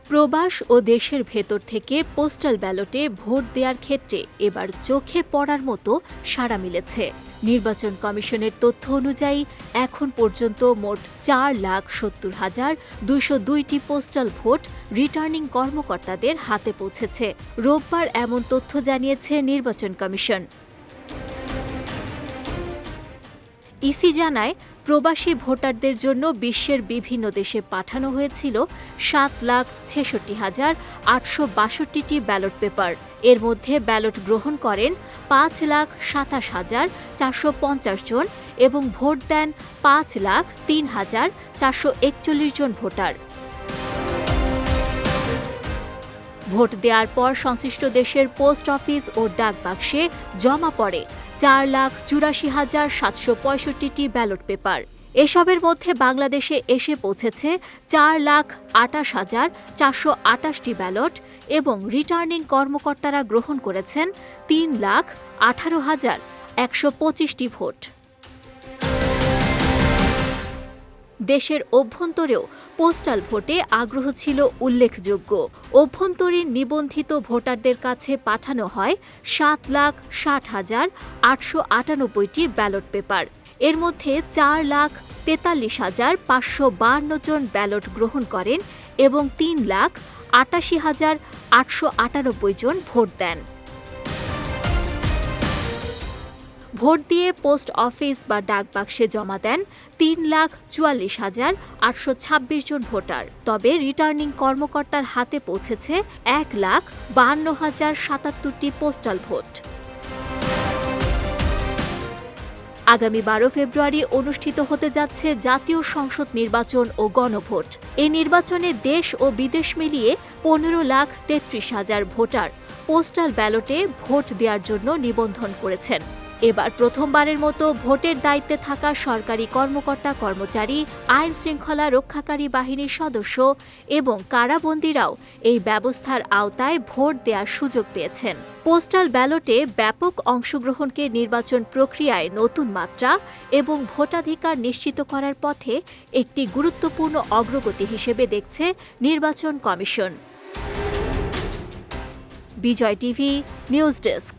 প্রবাস ও দেশের ভেতর থেকে পোস্টাল ব্যালটে ভোট দেওয়ার ক্ষেত্রে এবার চোখে পড়ার মতো সাড়া মিলেছে। নির্বাচন কমিশনের তথ্য অনুযায়ী এখন পর্যন্ত মোট 4,70,202টি পোস্টাল ভোট রিটার্নিং কর্মকর্তাদের হাতে পৌঁছেছে। রোববার এমন তথ্য জানিয়েছে নির্বাচন কমিশন। ইসি জানায়, প্রবাসী ভোটারদের জন্য বিশ্বের বিভিন্ন দেশে পাঠানো হয়েছিল 7,66,862টি ব্যালট পেপার। এর মধ্যে ব্যালট গ্রহণ করেন 5,27,450 জন এবং ভোট দেন 5,03,441 জন ভোটার। ভোট দেওয়ার পর সংশ্লিষ্ট দেশের পোস্ট অফিস ও ডাক বাক্সে জমা পড়ে 4,84,765টি ব্যালট পেপার। এসবের মধ্যে বাংলাদেশে এসে পৌঁছেছে 4,28,428টি ব্যালট এবং রিটার্নিং কর্মকর্তারা গ্রহণ করেছেন 3,18,125টি ভোট। দেশের অভ্যন্তরেও পোস্টাল ভোটে আগ্রহ ছিল উল্লেখযোগ্য। অভ্যন্তরীণ নিবন্ধিত ভোটারদের কাছে পাঠানো হয় 7,60,898টি ব্যালট পেপার। এর মধ্যে 4,43,552 জন ব্যালট গ্রহণ করেন এবং 3,88,898 জন ভোট দেন। ভোট দিয়ে পোস্ট অফিস বা ডাক বাক্সে জমা দেন 3,44,826 জন ভোটার। তবে রিটার্নিং কর্মকর্তার হাতে পৌঁছেছে 1,52,077টি পোস্টাল ভোট। আগামী 12 ফেব্রুয়ারি অনুষ্ঠিত হতে যাচ্ছে জাতীয় সংসদ নির্বাচন ও গণভোট। এই নির্বাচনে দেশ ও বিদেশ মিলিয়ে 15,33,000 ভোটার পোস্টাল ব্যালটে ভোট দেওয়ার জন্য নিবন্ধন করেছেন। এবার প্রথমবারের মতো ভোটের দায়িত্বে থাকা সরকারি কর্মকর্তা কর্মচারী, আইন শৃঙ্খলা রক্ষাকারী বাহিনীর সদস্য এবং কারাবন্দীরাও এই ব্যবস্থার আওতায় ভোট দেওয়ার সুযোগ পেয়েছেন। পোস্টাল ব্যালটে ব্যাপক অংশগ্রহণকে নির্বাচন প্রক্রিয়ায় নতুন মাত্রা এবং ভোটাধিকার নিশ্চিত করার পথে একটি গুরুত্বপূর্ণ অগ্রগতি হিসেবে দেখছে নির্বাচন কমিশন। বিজয় টিভি নিউজ ডেস্ক।